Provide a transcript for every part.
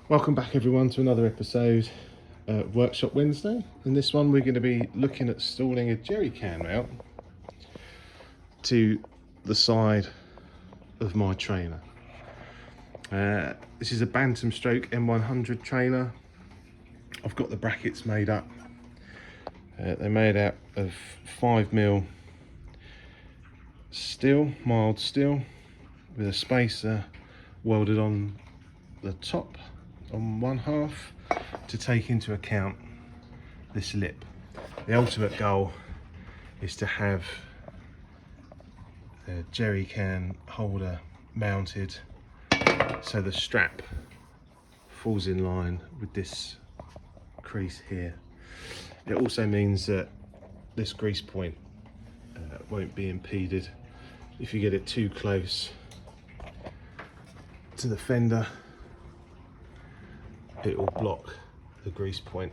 Welcome back everyone to another episode of Workshop Wednesday. In this one we're going to be looking at installing a jerry can mount to the side of my trailer. This is a Bantam stroke M100 trailer. I've got the brackets made up. They're made out of 5mm steel, mild steel, with a spacer welded on the top on one half to take into account this lip. The ultimate goal is to have the jerry can holder mounted so the strap falls in line with this crease here. It also means that this grease point won't be impeded if you get it too close to the fender. It will block the grease point,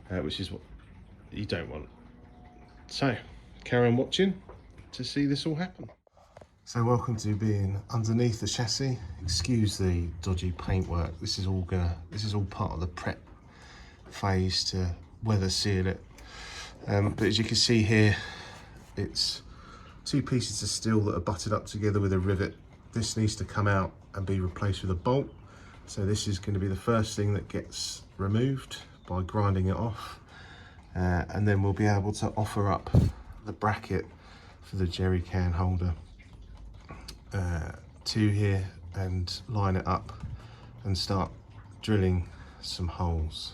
which is what you don't want. So carry on watching to see this all happen. So welcome to being underneath the chassis. Excuse the dodgy paintwork. This is all part of the prep phase to weather seal it. But as you can see here, it's two pieces of steel that are butted up together with a rivet. This needs to come out and be replaced with a bolt. So this is going to be the first thing that gets removed by grinding it off, and then we'll be able to offer up the bracket for the jerry can holder to here and line it up and start drilling some holes.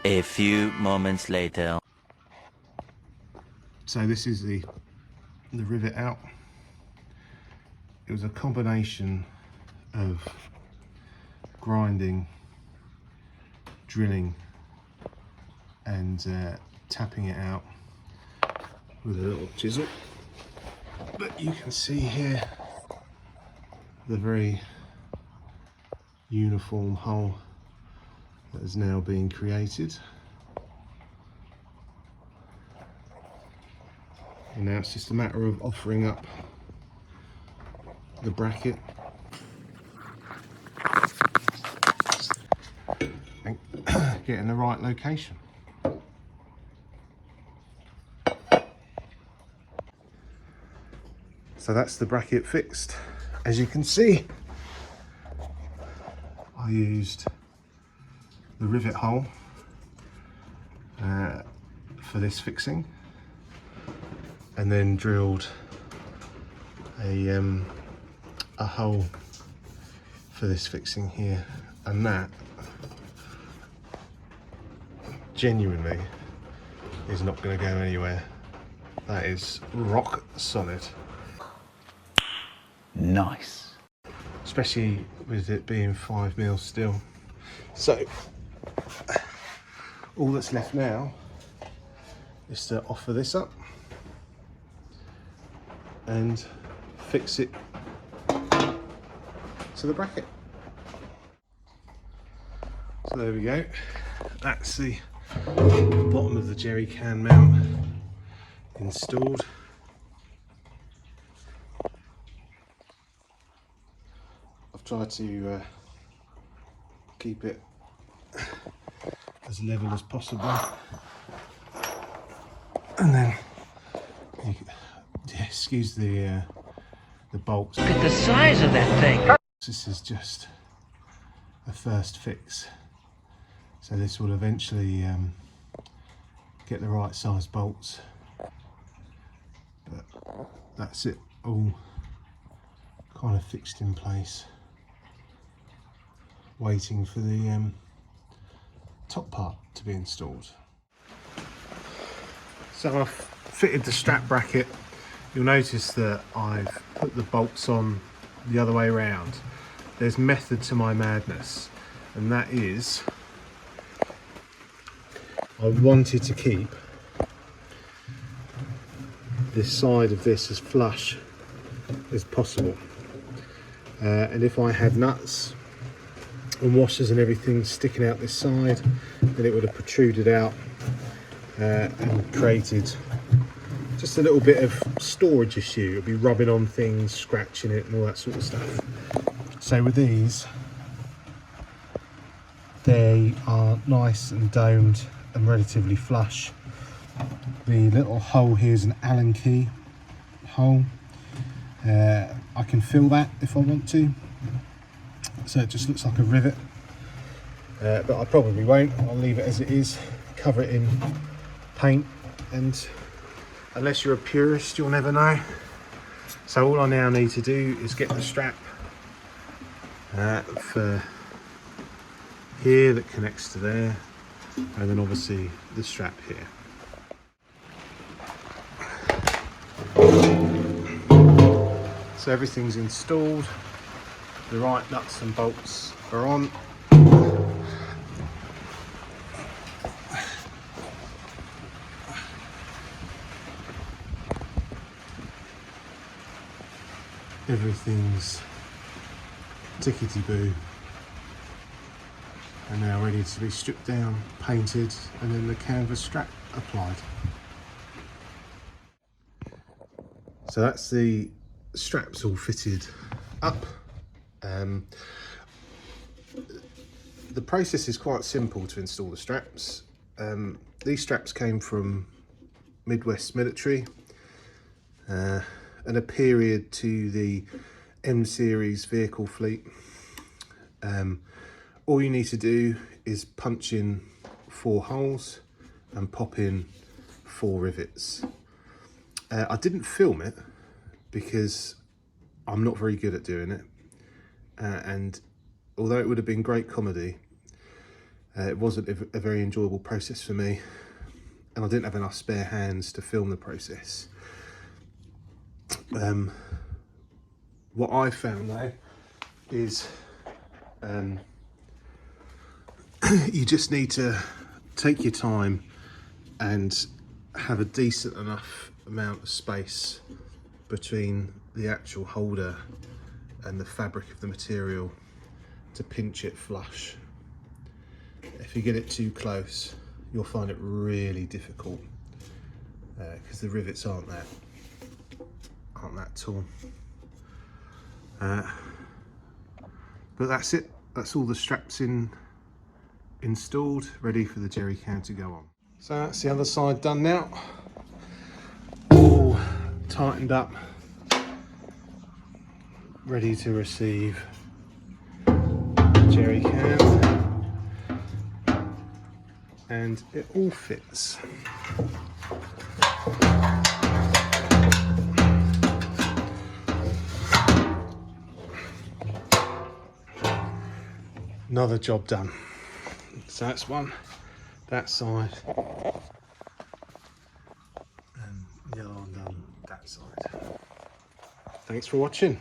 A few moments later. So this is the rivet out. It was a combination of grinding, drilling and tapping it out with a little chisel. But you can see here the very uniform hole that is now being created. And now it's just a matter of offering up the bracket and getting the right location. So that's the bracket fixed. As you can see, I used the rivet hole for this fixing, and then drilled a hole for this fixing here, and that genuinely is not going to go anywhere. That is rock solid. Nice. Especially with it being 5mm steel. So all that's left now is to offer this up and fix it to the bracket. So there we go. That's the bottom of the jerry can mount installed. I've tried to keep it as level as possible, and then excuse the bolts. Look at the size of that thing. This is just a first fix, so this will eventually get the right size bolts, but that's it all kind of fixed in place, waiting for the top part to be installed. So I've fitted the strap bracket. You'll notice that I've put the bolts on the other way around. There's method to my madness, and that is I wanted to keep this side of this as flush as possible, and if I had nuts and washers and everything sticking out this side, then it would have protruded out and created just a little bit of storage issue. It'll be rubbing on things, scratching it and all that sort of stuff. So with these, they are nice and domed and relatively flush. The little hole here is an Allen key hole. I can fill that if I want to, so it just looks like a rivet, but I probably won't. I'll leave it as it is, cover it in paint, and unless you're a purist, you'll never know. So all I now need to do is get the strap for here that connects to there, and then obviously the strap here. So everything's installed, the right nuts and bolts are on. Everything's tickety-boo and now ready to be stripped down, painted, and then the canvas strap applied. So that's the straps all fitted up. The process is quite simple to install the straps. These straps came from Midwest Military and a period to the M series vehicle fleet. All you need to do is punch in 4 holes and pop in 4 rivets. I didn't film it because I'm not very good at doing it, and although it would have been great comedy, it wasn't a very enjoyable process for me, and I didn't have enough spare hands to film the process. What I found though is you just need to take your time and have a decent enough amount of space between the actual holder and the fabric of the material to pinch it flush. If you get it too close, you'll find it really difficult because the rivets aren't that tall. But that's it. That's all the straps installed, ready for the jerry can to go on. So that's the other side done now. All tightened up, ready to receive the jerry can, and it all fits. Another job done. So that's one, that side, and the other one done that side. Thanks for watching.